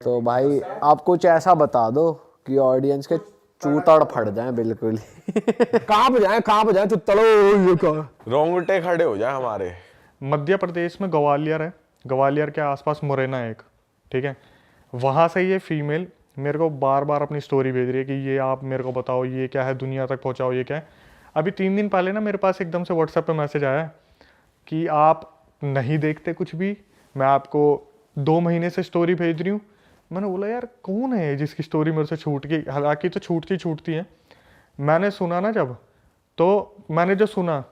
तो भाई आप कुछ ऐसा बता दो कि ऑडियंस के चूतड़ फट जाए बिल्कुल ही। कहाँ पे जाए चुतड़ो ये क्या। रोंगटे खड़े हो जाए हमारे। मध्य प्रदेश में ग्वालियर है, ग्वालियर के आसपास मुरैना है एक, ठीक है। वहाँ से ये फीमेल मेरे को बार बार अपनी स्टोरी भेज रही है कि ये आप मेरे को बताओ ये क्या है, दुनिया तक पहुँचाओ ये क्या है। अभी 3 दिन पहले ना मेरे पास एकदम से व्हाट्सएप पे मैसेज आया कि आप नहीं देखते कुछ भी, मैं आपको 2 महीने से स्टोरी भेज रही हूँ। मैंने बोला यार कौन है जिसकी स्टोरी मेरे से छूट गई, हालांकि तो छूटती है। मैंने सुना ना जब, तो मैंने जो सुना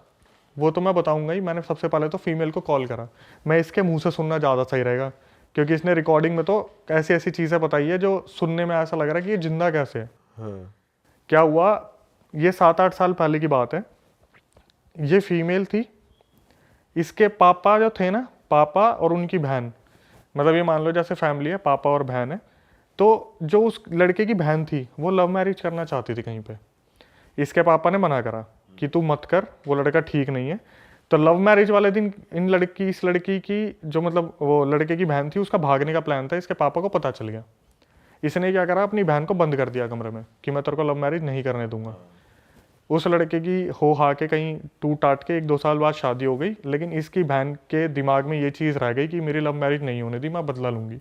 वो तो मैं बताऊंगा ही। मैंने सबसे पहले तो फीमेल को कॉल करा, मैं इसके मुंह से सुनना ज़्यादा सही रहेगा क्योंकि इसने रिकॉर्डिंग में तो ऐसी ऐसी चीज़ें बताई है जो सुनने में ऐसा लग रहा है कि ये जिंदा कैसे है। क्या हुआ, ये 7-8 साल पहले की बात है। ये फीमेल थी, इसके पापा जो थे ना, पापा और उनकी बहन, मतलब ये मान लो जैसे फैमिली है, पापा और बहन है। तो जो उस लड़के की बहन थी वो लव मैरिज करना चाहती थी कहीं पे। इसके पापा ने मना करा कि तू मत कर, वो लड़का ठीक नहीं है। तो लव मैरिज वाले दिन इस लड़की की जो मतलब वो लड़के की बहन थी उसका भागने का प्लान था। इसके पापा को पता चल गया। इसने क्या करा, अपनी बहन को बंद कर दिया कमरे में कि मैं तेरे को लव मैरिज नहीं करने दूंगा। उस लड़के की हो हा के कहीं टूट टाट के 1-2 साल बाद शादी हो गई, लेकिन इसकी बहन के दिमाग में ये चीज़ रह गई कि मेरी लव मैरिज नहीं होने दी, मैं बदला लूँगी।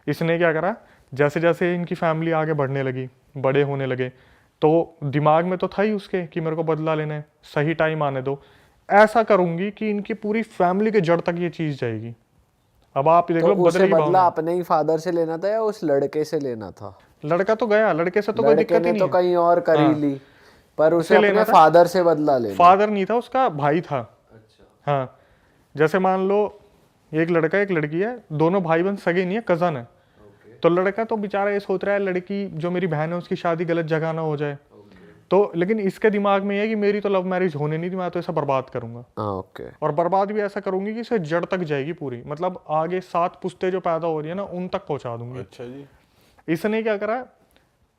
इसने क्या करा, जैसे जैसे इनकी फैमिली आगे बढ़ने लगी, बड़े होने लगे, तो दिमाग में तो था ही उसके कि मेरे को बदला लेना है, सही टाइम आने दो, ऐसा करूँगी कि इनकी पूरी फैमिली के जड़ तक ये चीज़ जाएगी। अब आप देख लो, तो उसे बदलेगी बदला भावना। अपने ही फादर से लेना था या उस लड़के से लेना था? लड़का तो गया, लड़के से तो कोई लड़के दिक्कत ने ही तो नहीं है। कहीं और कर ही ली, पर उसे उसे लेना अपने था। फादर से बदला लेना। फादर नहीं था, उसका भाई था। हाँ, जैसे मान लो एक लड़का एक लड़की है, दोनों भाई बहन सगे नहीं है, कजन है। तो लड़का तो बेचारा ये सोच रहा है लड़की जो मेरी बहन है उसकी शादी गलत जगह ना हो जाए। तो लेकिन इसके दिमाग में ये है कि मेरी तो लव मैरिज होने नहीं दी, मैं तो ऐसा बर्बाद करूंगा। ओके। और बर्बाद भी ऐसा करूंगी कि इसे जड़ तक जाएगी पूरी, मतलब आगे 7 पुश्ते जो पैदा हो रही है ना उन तक पहुंचा दूंगी। अच्छा जी। इसने क्या करा,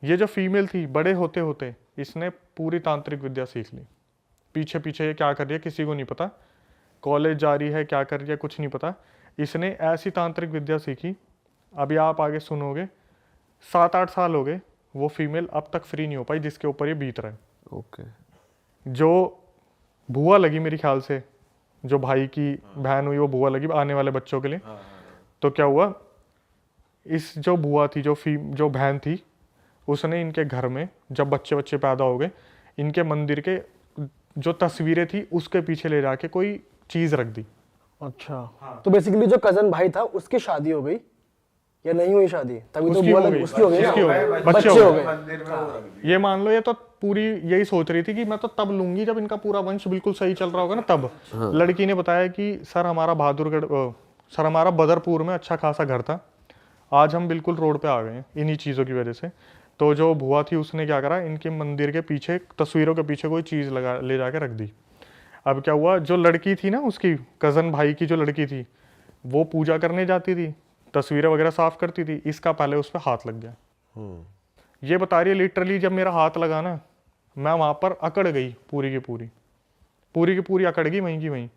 ये जो फीमेल थी बड़े होते होते इसने पूरी तांत्रिक विद्या सीख ली। पीछे पीछे ये क्या कर रही है किसी को नहीं पता, कॉलेज जा रही है क्या कर रही है कुछ नहीं पता। इसने ऐसी तांत्रिक विद्या सीखी, अभी आप आगे सुनोगे, 7-8 साल हो गए वो फीमेल अब तक फ्री नहीं हो पाई जिसके ऊपर ये बीत रहा है। ओके। जो बुआ लगी मेरे ख्याल से, जो भाई की बहन हुई वो बुआ लगी आने वाले बच्चों के लिए। तो क्या हुआ, इस जो बुआ थी जो बहन थी, उसने इनके घर में जब बच्चे पैदा हो गए, इनके मंदिर के जो तस्वीरें थी उसके पीछे ले जाके कोई चीज रख दी। अच्छा तो बेसिकली जो कजन भाई था उसकी शादी हो गई या नहीं हुई शादी, तभी तो उसकी बुआ हो लग गई, उसकी हो गई उसकी हो ना, गई, बच्चे हो गए। ये मान लो ये तो पूरी यही सोच रही थी कि मैं तो तब लूंगी जब इनका पूरा वंश बिल्कुल सही चल रहा होगा ना तब। लड़की ने बताया कि सर हमारा सर हमारा बदरपुर में अच्छा खासा घर था, आज हम बिल्कुल रोड पे आ गए हैं इन्हीं चीज़ों की वजह से। तो जो बुआ थी उसने क्या करा, इनके मंदिर के पीछे तस्वीरों के पीछे कोई चीज़ ले जाके रख दी। अब क्या हुआ, जो लड़की थी ना उसकी कज़न भाई की जो लड़की थी वो पूजा करने जाती थी, तस्वीरें वगैरह साफ करती थी, इसका पहले उस पर हाथ लग गया। ये बता रही है लिटरली जब मेरा हाथ लगा ना मैं वहाँ पर अकड़ गई, पूरी की पूरी अकड़ गई वहीं की वहीं।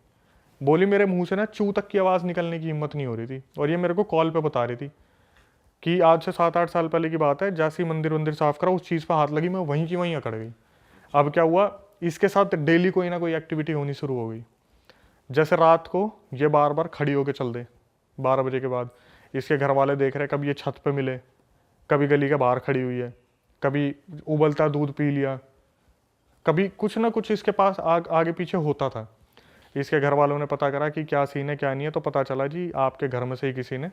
बोली मेरे मुंह से ना चू तक की आवाज़ निकलने की हिम्मत नहीं हो रही थी। और ये मेरे को कॉल पे बता रही थी कि आज से 7-8 साल पहले की बात है, जैसे ही मंदिर साफ करा उस चीज़ पर हाथ लगी, मैं वहीं की वहीं अकड़ गई। अब क्या हुआ, इसके साथ डेली कोई ना कोई एक्टिविटी होनी शुरू हो गई। जैसे रात को ये बार बार खड़ी होकर चल दे 12 बजे के बाद, इसके घर वाले देख रहे, कभी ये छत पे मिले, कभी गली के बाहर खड़ी हुई है, कभी उबलता दूध पी लिया, कभी कुछ ना कुछ इसके पास आगे पीछे होता था। इसके घर वालों ने पता करा कि क्या सीन है क्या नहीं है, तो पता चला जी आपके घर में से ही किसी ने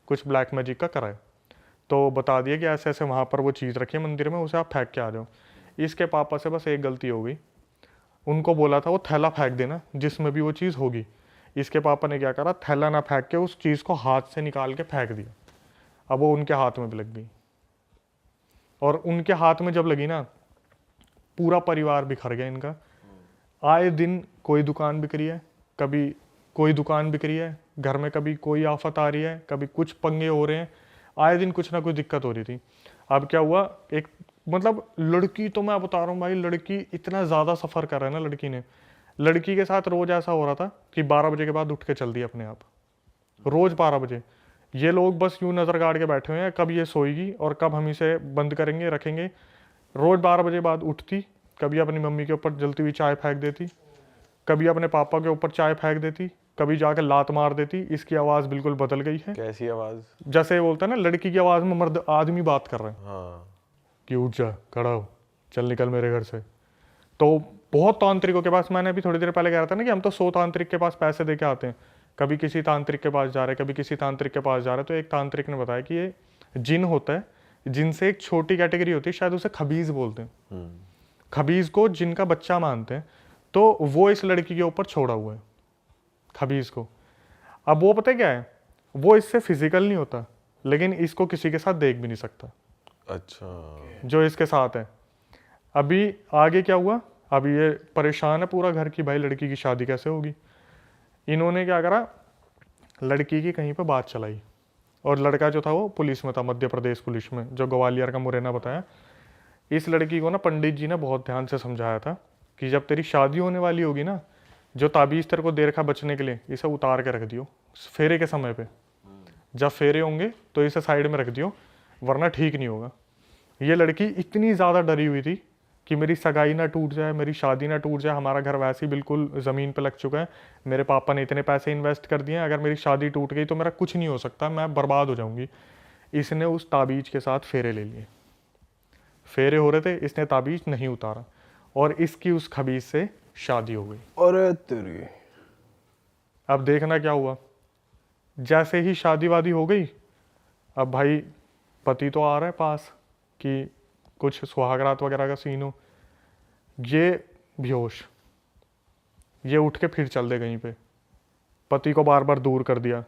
कुछ ब्लैक मैजिक का करा है। तो बता दिया कि ऐसे ऐसे वहाँ पर वो चीज़ रखी है मंदिर में, उसे आप फेंक के आ जाओ। इसके पापा से बस एक गलती हो गई, उनको बोला था वो थैला फेंक देना जिसमें भी वो चीज़ होगी। इसके पापा ने क्या करा, थैला ना फेंक के उस चीज़ को हाथ से निकाल के फेंक दिया। अब वो उनके हाथ में भी लग गई, और उनके हाथ में जब लगी ना पूरा परिवार बिखर गया इनका। आए दिन कोई दुकान बिक रही है, कभी कोई दुकान बिक रही है घर में, कभी कोई आफत आ रही है, कभी कुछ पंगे हो रहे हैं, आए दिन कुछ ना कुछ दिक्कत हो रही थी। अब क्या हुआ, एक मतलब लड़की तो मैं बता रहा हूँ भाई, लड़की इतना ज़्यादा सफ़र कर रहा है ना लड़की के साथ रोज़ ऐसा हो रहा था कि 12 बजे के बाद उठ के चल दी अपने आप, रोज़ 12 बजे। ये लोग बस यूं नज़र गाड़ के बैठे हुए हैं, कब ये सोएगी और कब हम इसे बंद करेंगे रखेंगे। रोज़ 12 बजे बाद उठती, कभी अपनी मम्मी के ऊपर जलती हुई चाय फेंक देती, कभी अपने पापा के ऊपर चाय फेंक देती, कभी जाकर लात मार देती। इसकी आवाज़ बिल्कुल बदल गई है। कैसी आवाज? जैसे बोलता है ना लड़की की आवाज़ में मर्द आदमी बात कर रहे हैं हाँ। कि उठ जा, खड़ा हो, चल निकल मेरे घर से। तो बहुत तांत्रिकों के पास, मैंने अभी थोड़ी देर पहले कह रहा था ना कि हम तो 100 तांत्रिक के पास पैसे दे के आते हैं, कभी किसी तांत्रिक के पास जा रहे, कभी किसी तांत्रिक के पास जा रहे। तो एक तांत्रिक ने बताया कि ये जिन होता है, जिनसे एक छोटी कैटेगरी होती है, शायद उसे खबीज बोलते हैं। खबीज को जिन का बच्चा मानते हैं, तो वो इस लड़की के ऊपर छोड़ा हुआ है, खबीज को। अब वो पता है क्या है, वो इससे फिजिकल नहीं होता, लेकिन इसको किसी के साथ देख भी नहीं सकता अच्छा। जो इसके साथ है। अभी आगे क्या हुआ, अभी ये परेशान है पूरा घर की, भाई लड़की की शादी कैसे होगी। इन्होंने क्या करा, लड़की की कहीं पे बात चलाई, और लड़का जो था वो पुलिस में था, मध्य प्रदेश पुलिस में, जो ग्वालियर का मुरैना बताया। इस लड़की को ना पंडित जी ने बहुत ध्यान से समझाया था कि जब तेरी शादी होने वाली होगी ना, जो ताबीज़ तेरे को दे रखा बचने के लिए, इसे उतार के रख दियो फेरे के समय पे। जब फेरे होंगे तो इसे साइड में रख दियो, वरना ठीक नहीं होगा। ये लड़की इतनी ज़्यादा डरी हुई थी कि मेरी सगाई ना टूट जाए, मेरी शादी ना टूट जाए, हमारा घर वैसे ही बिल्कुल ज़मीन पे लग चुका है, मेरे पापा ने इतने पैसे इन्वेस्ट कर दिए हैं, अगर मेरी शादी टूट गई तो मेरा कुछ नहीं हो सकता, मैं बर्बाद हो जाऊंगी। इसने उस ताबीज़ के साथ फेरे ले लिए, फेरे हो रहे थे, इसने ताबीज़ नहीं उतारा, और इसकी उस खबीज से शादी हो गई। अरे तेरी। अब देखना क्या हुआ, जैसे ही शादी वादी हो गई, अब भाई पति तो आ रहा है पास कि कुछ सुहागरात वगैरह का सीन हो, ये बेहोश, ये उठ के फिर चल दे कहीं पे, पति को बार बार दूर कर दिया।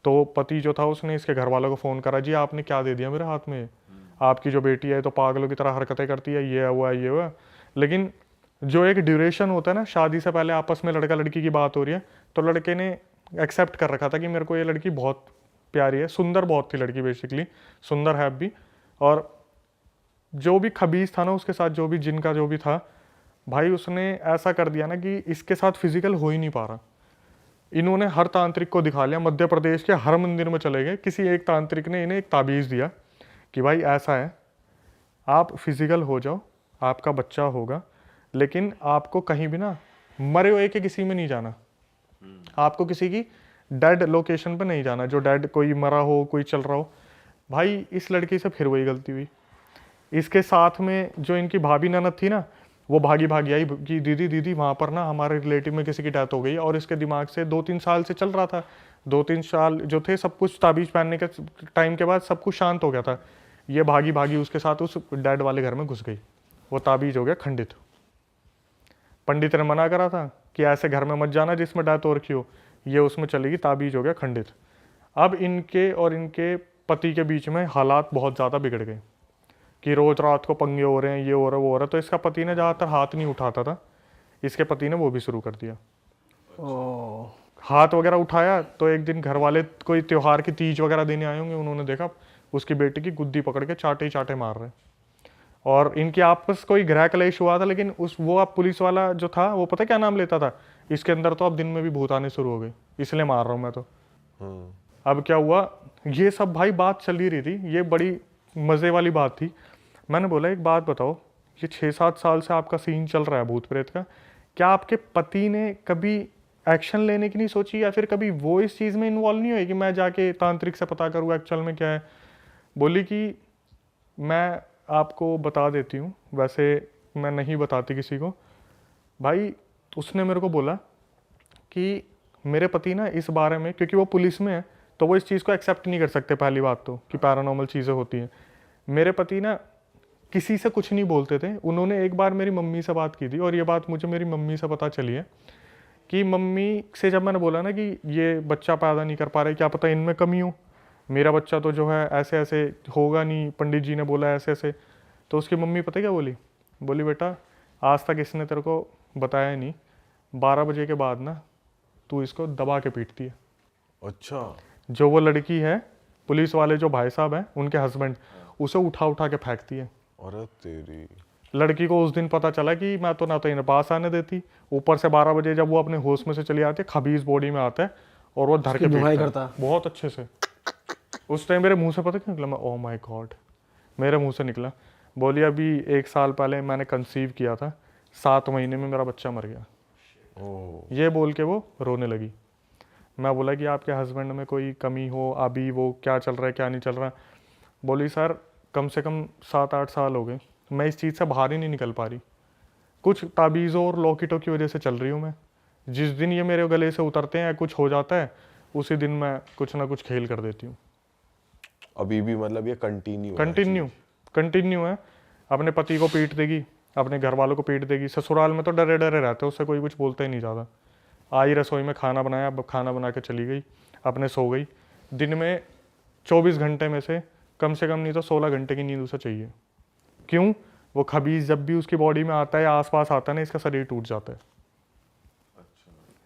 तो पति जो था उसने इसके घर वालों को फ़ोन करा, जी आपने क्या दे दिया मेरे हाथ में, आपकी जो बेटी है तो पागलों की तरह हरकतें करती है, ये हुआ ये हुआ। लेकिन जो एक ड्यूरेशन होता है ना, शादी से पहले आपस में लड़का लड़की की बात हो रही है, तो लड़के ने एक्सेप्ट कर रखा था कि मेरे को ये लड़की बहुत प्यारी है, सुंदर बहुत थी लड़की, बेसिकली सुंदर है भी। और जो भी खबीज था ना उसके साथ, जो भी जिनका जो भी था भाई, उसने ऐसा कर दिया ना कि इसके साथ फिजिकल हो ही नहीं पा रहा। इन्होंने हर तांत्रिक को दिखा लिया, मध्य प्रदेश के हर मंदिर में चले गए, किसी एक तांत्रिक ने इन्हें एक ताबीज़ दिया कि भाई ऐसा है, आप फिजिकल हो जाओ, आपका बच्चा होगा, लेकिन आपको कहीं भी ना मरे हुए के किसी में नहीं जाना, आपको किसी की डेड लोकेशन पे नहीं जाना, जो डेड कोई मरा हो, कोई चल रहा हो। भाई इस लड़की से फिर वही गलती हुई। इसके साथ में जो इनकी भाभी ननद थी ना, वो भागी भागी आई कि दीदी दीदी वहाँ पर ना हमारे रिलेटिव में किसी की डेथ हो गई, और इसके दिमाग से 2-3 साल से चल रहा था, 2-3 साल जो थे सब कुछ ताबीज़ पहनने के टाइम के बाद सब कुछ शांत हो गया था। ये भागी भागी उसके साथ उस डेड वाले घर में घुस गई, वो ताबीज़ हो गया खंडित। पंडित ने मना करा था कि ऐसे घर में मत जाना जिसमें डेथ हो रखी हो, ये उसमें चलेगी, ताबीज़ हो गया खंडित। अब इनके और इनके पति के बीच में हालात बहुत ज़्यादा बिगड़ गए कि रोज़ रात को पंगे हो रहे हैं, ये हो रहा है वो हो रहा है। तो इसका पति ने ज़्यादातर हाथ नहीं उठाता था, इसके पति ने वो भी शुरू कर दिया। हाथ वगैरह उठाया तो एक दिन घर वाले कोई त्योहार की तीज वगैरह देने आए होंगे, उन्होंने देखा उसकी बेटी की गुद्दी पकड़ के चाटे चाटे मार रहे, और इनकी आपस कोई गृह क्लेश हुआ था। लेकिन वो अब पुलिस वाला जो था वो पता क्या नाम लेता था, इसके अंदर तो अब दिन में भी भूत आने शुरू हो गए, इसलिए मार रहा हूँ मैं तो। अब क्या हुआ, ये सब भाई बात चल ही रही थी, ये बड़ी मज़े वाली बात थी। मैंने बोला एक बात बताओ, ये 6-7 साल से आपका सीन चल रहा है भूत प्रेत का, क्या आपके पति ने कभी एक्शन लेने की नहीं सोची, या फिर कभी वो इस चीज़ में इन्वॉल्व नहीं हुए कि मैं जाके तांत्रिक से पता करूँ एक्चुअल में क्या है। बोली कि मैं आपको बता देती हूँ, वैसे मैं नहीं बताती किसी को। भाई उसने मेरे को बोला कि मेरे पति ना इस बारे में, क्योंकि वो पुलिस में है तो वो इस चीज़ को एक्सेप्ट नहीं कर सकते, पहली बात तो कि पैरानॉर्मल चीज़ें होती हैं। मेरे पति ना किसी से कुछ नहीं बोलते थे। उन्होंने एक बार मेरी मम्मी से बात की थी, और ये बात मुझे मेरी मम्मी से पता चली है कि मम्मी से जब मैंने बोला ना कि ये बच्चा पैदा नहीं कर पा रहे, क्या पता इनमें कमी हो, मेरा बच्चा तो जो है ऐसे ऐसे होगा नहीं, पंडित जी ने बोला ऐसे ऐसे। तो उसकी मम्मी पता क्या बोली, बोली बेटा आज तक इसने तेरे को बताया नहीं, 12 बजे के बाद ना तू इसको दबा के पीटती है। अच्छा। जो वो लड़की है, पुलिस वाले जो भाई साहब हैं उनके हस्बैंड, उसे उठा उठा के फेंकती है। अरे तेरी। लड़की को उस दिन पता चला कि मैं तो ना तो इन्हें पास आने देती, ऊपर से 12 बजे जब वो अपने होश में से चली आती है, खबीज बॉडी में आता है और वो धर के पीटता है बहुत अच्छे से। उस टाइम मेरे मुंह से पता क्या निकला, मैं ओ माय गॉड, मेरे मुंह से निकला, बोली अभी 1 साल पहले मैंने कंसीव किया था, 7 महीने में मेरा बच्चा मर गया। ओह ये बोल के वो रोने लगी। मैं बोला कि आपके हस्बैंड में कोई कमी हो, अभी वो क्या चल रहा है क्या नहीं चल रहा। बोली सर कम से कम 7-8 साल हो गए, मैं इस चीज़ से बाहर ही नहीं निकल पा रही, कुछ ताबीज़ों और लॉकेटों की वजह से चल रही हूँ मैं। जिस दिन ये मेरे गले से उतरते हैं या कुछ हो जाता है, उसी दिन मैं कुछ ना कुछ खेल कर देती हूँ। अभी भी मतलब ये कंटिन्यू कंटिन्यू है। अपने पति को पीट देगी, अपने घर वालों को पीट देगी। ससुराल में तो डरे डरे रहते, उससे कोई कुछ बोलता ही नहीं ज़्यादा। आई रसोई में खाना बनाया, अब खाना बना के चली गई, अपने सो गई। दिन में 24 घंटे में से कम नहीं तो 16 घंटे की नींद उसे चाहिए। क्यों? वो खबीज जब भी उसकी बॉडी में आता है या आसपास आता है ना, इसका शरीर टूट जाता है।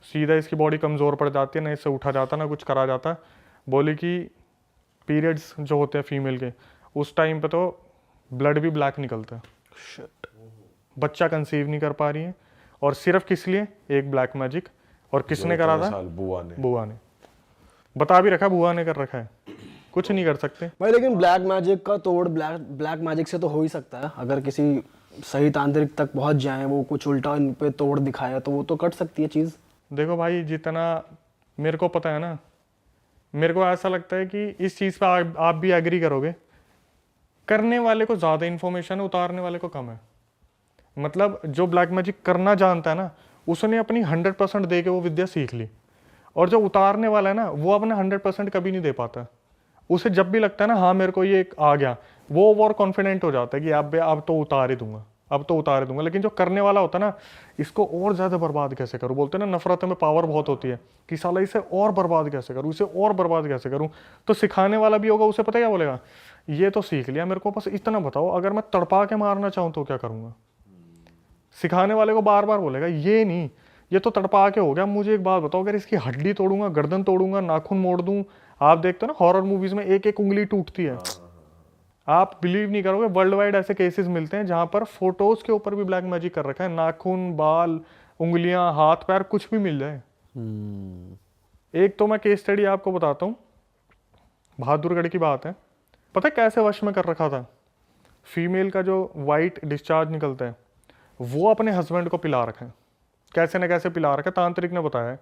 सीधा इसकी बॉडी कमज़ोर पड़ जाती है, ना इससे उठा जाता ना कुछ करा जाता। बोले कि पीरियड्स जो होते हैं फीमेल के, उस टाइम पे तो ब्लड भी ब्लैक निकलता है। बच्चा कंसीव नहीं कर पा रही है, और सिर्फ किस लिए? एक ब्लैक मैजिक। और किसने करा था? बुआ ने बता भी रखा, बुआ ने कर रखा है, कुछ नहीं कर सकते भाई। लेकिन ब्लैक मैजिक का तोड़ ब्लैक मैजिक से तो हो ही सकता है। अगर किसी सही तांत्रिक तक पहुंच जाए, वो कुछ उल्टा इन पे तोड़ दिखाया, तो वो तो कट सकती है चीज़। देखो भाई, जितना मेरे को पता है ना, मेरे को ऐसा लगता है कि इस चीज़ पे आप भी एग्री करोगे, करने वाले को ज़्यादा इन्फॉर्मेशन है, उतारने वाले को कम है। मतलब जो ब्लैक मैजिक करना जानता है ना, उसने अपनी 100% दे के वो विद्या सीख ली। और जो उतारने वाला है ना, वो अपना 100% कभी नहीं दे पाता। उसे जब भी लगता है ना हाँ मेरे को ये आ गया, वो और कॉन्फिडेंट हो जाता है कि अब तो उतार ही दूंगा, अब तो उतार ही दूंगा। लेकिन जो करने वाला होता है ना, इसको और ज़्यादा बर्बाद कैसे करूँ, बोलते हैं ना नफरत में पावर बहुत होती है, कि साला इसे और बर्बाद कैसे करूँ, इसे और बर्बाद कैसे करूँ। तो सिखाने वाला भी होगा, उसे पता क्या बोलेगा, ये तो सीख लिया, मेरे को बस इतना बताओ, अगर मैं तड़पा के मारना चाहूँ तो क्या करूँगा। सिखाने वाले को बार बार बोलेगा ये नहीं, ये तो तड़पा के हो गया, मुझे एक बात बताओ, अगर इसकी हड्डी तोड़ूंगा, गर्दन तोड़ूंगा, नाखून मोड़ दूं। आप देखते हो ना हॉरर मूवीज में एक एक उंगली टूटती है। आप बिलीव नहीं करोगे, वर्ल्ड वाइड ऐसे केसेस मिलते हैं जहां पर फोटोज के ऊपर भी ब्लैक मैजिक कर रखा है, नाखून, बाल, उंगलियां, हाथ पैर कुछ भी मिल जाए। एक तो मैं केस स्टडी आपको बताता हूँ, बहादुरगढ़ की बात है। पता है कैसे वश में कर रखा था? फीमेल का जो वाइट डिस्चार्ज निकलता है, वो अपने हस्बैंड को पिला रखा है, कैसे न कैसे पिला रखा है। तांत्रिक ने बताया है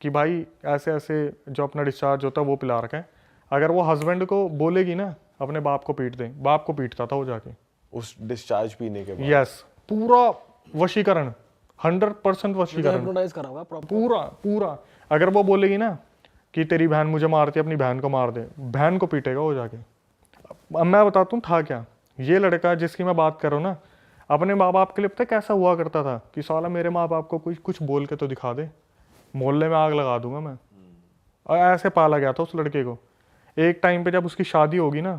कि भाई ऐसे ऐसे जो अपना डिस्चार्ज होता है वो पिला रखा है। अगर वो हस्बैंड को बोलेगी ना अपने बाप को पीट दे, बाप को पीटता था वो जाके उस डिस्चार्ज पीने के बाद। यस, पूरा वशीकरण, 100% वशीकरण, हिप्नोटाइज करा हुआ प्रॉपर पूरा। अगर वो बोलेगी ना कि तेरी बहन मुझे मारती है, अपनी बहन को मार दे, बहन को पीटेगा वो जाके। अब मैं बताता हूँ था क्या। ये लड़का जिसकी मैं बात कर रहा हूँ ना, अपने माँ बाप के लिए पता है कैसा हुआ करता था कि साला मेरे माँ बाप को कुछ बोल के तो दिखा दे, मोहल्ले में आग लगा दूंगा मैं। और ऐसे पाला गया था उस लड़के को। एक टाइम पे जब उसकी शादी होगी ना,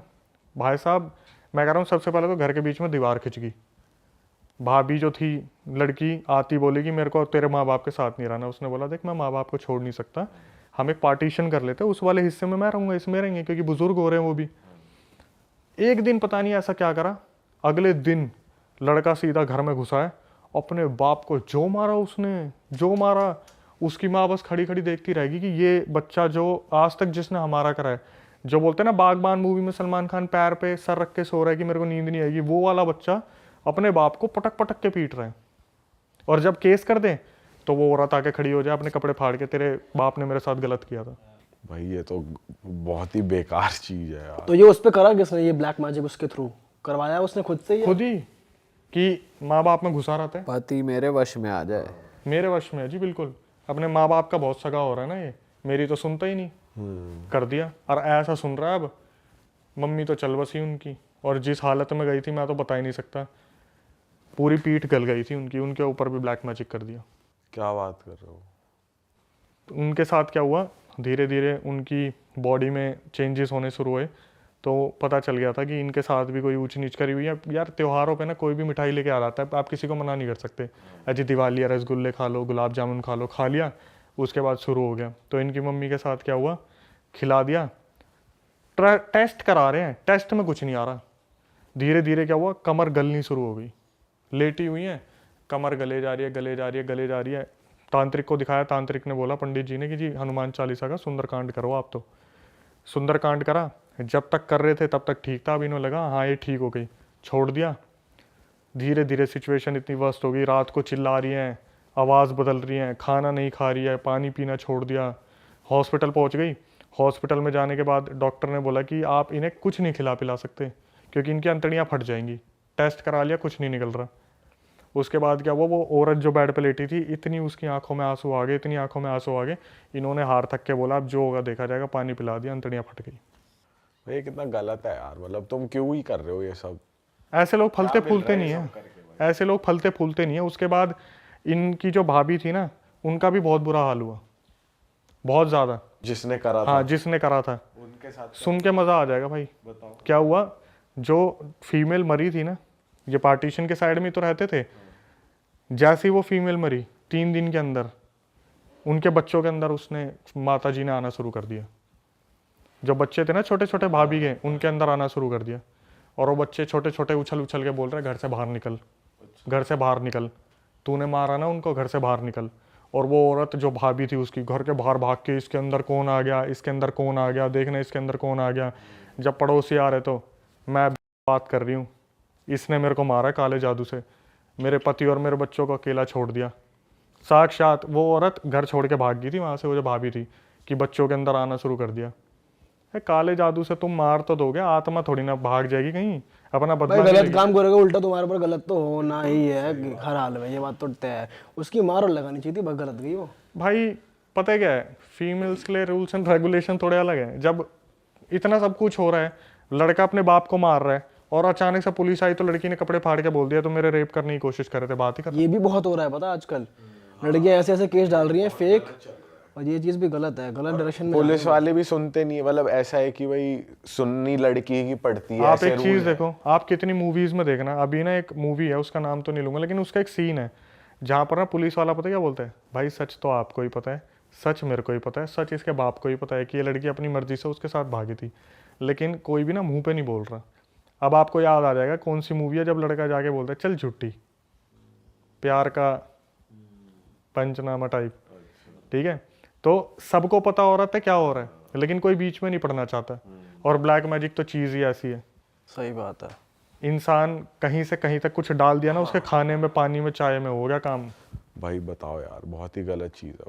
भाई साहब मैं कह रहा हूँ, सबसे पहले तो घर के बीच में दीवार खिंच गई। भाभी जो थी लड़की आती, बोलेगी मेरे को तेरे माँ बाप के साथ नहीं रहना। उसने बोला देख मैं माँ बाप को छोड़ नहीं सकता, हम एक पार्टीशन कर लेते, उस वाले हिस्से में मैं रहूँगा, इसमें रहेंगे, क्योंकि बुजुर्ग हो रहे हैं वो भी। एक दिन पता नहीं ऐसा क्या करा, अगले दिन लड़का सीधा घर में घुसा है, अपने बाप को जो मारा उसने, जो मारा। उसकी माँ बस खड़ी खड़ी देखती रहेगी कि ये बच्चा जो आज तक जिसने हमारा करा है, जो बोलते हैं ना बागबान मूवी में सलमान खान पैर पे सर रख के सो रहा है कि मेरे को नींद नहीं आएगी, वो वाला बच्चा अपने बाप को पटक पटक के पीट रहा है। और जब केस कर दे तो वो औरत आके खड़ी हो जाए अपने कपड़े फाड़ के, तेरे बाप ने मेरे साथ गलत किया था। भाई ये तो बहुत ही बेकार चीज है यार। तो ये उस पे करा किसने, ये ब्लैक मैजिक उसके थ्रू करवाया उसने खुद से? खुद ही, कि माँ बाप में घुसा रहता है, पति मेरे वश में आ जाए। मेरे वश में है जी, बिल्कुल। अपने माँ बाप का बहुत सगा हो रहा है ना ये, मेरी तो सुनता ही नहीं, कर दिया। और ऐसा सुन रहा है अब, मम्मी तो चल बसी उनकी, और जिस हालत में गई थी मैं तो बता ही नहीं सकता, पूरी पीठ गल गई थी उनकी, उनके ऊपर भी ब्लैक मैजिक कर दिया। क्या बात कर रहे हो? तो उनके साथ क्या हुआ, धीरे धीरे उनकी बॉडी में चेंजेस होने शुरू हुए, तो पता चल गया था कि इनके साथ भी कोई ऊंच नीच करी हुई है। यार त्योहारों पे ना कोई भी मिठाई लेके आ जाता है, आप किसी को मना नहीं कर सकते। अजी दिवाली है, रसगुल्ले खा लो, गुलाब जामुन खा लो, खा लिया, उसके बाद शुरू हो गया। तो इनकी मम्मी के साथ क्या हुआ, खिला दिया, टेस्ट करा रहे हैं, टेस्ट में कुछ नहीं आ रहा। धीरे धीरे क्या हुआ, कमर गलनी शुरू हो गई, लेटी हुई है, कमर गले जा रही है, गले जा रही है, गले जा रही है। तांत्रिक को दिखाया, तांत्रिक ने बोला पंडित जी ने कि जी हनुमान चालीसा का सुंदरकांड करो आप। तो सुंदरकांड करा, जब तक कर रहे थे तब तक ठीक था, अब इन्होंने लगा हाँ ये ठीक हो गई, छोड़ दिया। धीरे धीरे सिचुएशन इतनी वर्स्ट हो गई, रात को चिल्ला रही हैं, आवाज़ बदल रही है, खाना नहीं खा रही है, पानी पीना छोड़ दिया। हॉस्पिटल पहुंच गई। हॉस्पिटल में जाने के बाद डॉक्टर ने बोला कि आप इन्हें कुछ नहीं खिला पिला सकते क्योंकि इनकी अंतड़ियाँ फट जाएंगी। टेस्ट करा लिया, कुछ नहीं निकल रहा। उसके बाद क्या हुआ, वो औरत जो बेड पे लेटी थी, इतनी उसकी आंखों में आंसू आ गए, इतनी आंखों में आंसू आ गए, इन्होंने हार थक के बोला अब जो होगा देखा जाएगा, पानी पिला दिया, अंतड़ियाँ फट गई। ये कितना गलत है यार, मतलब तुम क्यों ही कर रहे हो ये सब? ऐसे लोग फलते फूलते नहीं है, ऐसे लोग फलते फूलते नहीं है। उसके बाद इनकी जो भाभी थी ना, उनका भी बहुत बुरा हाल हुआ, बहुत ज़्यादा। जिसने करा था? हाँ, जिसने करा था। उनके साथ सुन के मज़ा आ जाएगा भाई। बताओ क्या हुआ। जो फीमेल मरी थी ना, ये पार्टीशन के साइड में ही तो रहते थे, जैसे ही वो फीमेल मरी 3 दिन के अंदर उनके बच्चों के अंदर उसने माता जी ने आना शुरू कर दिया। जो बच्चे थे ना छोटे छोटे भाभी के, उनके अंदर आना शुरू कर दिया। और वो बच्चे छोटे छोटे उछल उछल के बोल रहे घर से बाहर निकल, घर से बाहर निकल, तूने मारा ना उनको, घर से बाहर निकल। और वो औरत जो भाभी थी उसकी घर के बाहर भाग के, इसके अंदर कौन आ गया, इसके अंदर कौन आ गया, देखना इसके अंदर कौन आ गया। जब पड़ोसी आ रहे तो मैं बात कर रही हूँ, इसने मेरे को मारा काले जादू से, मेरे पति और मेरे बच्चों को अकेला छोड़ दिया। साक्षात वो औरत घर छोड़ के भाग गई थी वहाँ से, वो जो भाभी थी, कि बच्चों के अंदर आना शुरू कर दिया। काले जादू से तुम मार तो दोगे, आत्मा थोड़ी ना भाग जाएगी कहीं, अपना भाई बदला गलत नहीं काम करोगे उल्टा तुम्हारे ऊपर गलत तो होना ही है हर हाल में, ये बात तो तय है। उसकी मार और लगानी चाहिए थी, बस गलत गई वो। भाई पता है क्या है, फीमेल्स के लिए रूल्स एंड रेगुलेशन थोड़े अलग है। जब इतना सब कुछ हो रहा है, लड़का अपने बाप को मार रहा है और अचानक से पुलिस आई तो लड़की ने कपड़े फाड़ के बोल दिया तो मेरे रेप करने की कोशिश कर रहे थे, बात ही कर। ये भी बहुत हो रहा है पता, आजकल लड़कियां ऐसे ऐसे केस डाल रही हैं फेक, और ये चीज़ भी गलत है, गलत डायरेक्शन में। पुलिस वाले भी सुनते नहीं है, मतलब ऐसा है कि भाई सुन्नी लड़की की पड़ती है। आप ऐसे एक चीज देखो, आप कितनी मूवीज में देखना, अभी ना एक मूवी है, उसका नाम तो नहीं लूंगा, लेकिन उसका एक सीन है जहाँ पर ना पुलिस वाला पता है क्या बोलता है, भाई सच तो आपको ही पता है, सच मेरे को ही पता है, सच इसके बाप को ही पता है कि ये लड़की अपनी मर्जी से उसके साथ भागी थी, लेकिन कोई भी ना मुंह पे नहीं बोल रहा। अब आपको याद आ जाएगा कौन सी मूवी है जब लड़का जाके बोलता है चल छुट्टी, प्यार का पंचनामा टाइप, ठीक है। तो सबको पता हो रहा था क्या हो रहा है, लेकिन कोई बीच में नहीं पड़ना चाहता। और ब्लैक मैजिक तो चीज़ ही ऐसी है, सही बात है। इंसान कहीं से कहीं तक कुछ डाल दिया ना उसके खाने में, पानी में, चाय में, हो गया काम। भाई बताओ यार, बहुत ही गलत चीज़ है।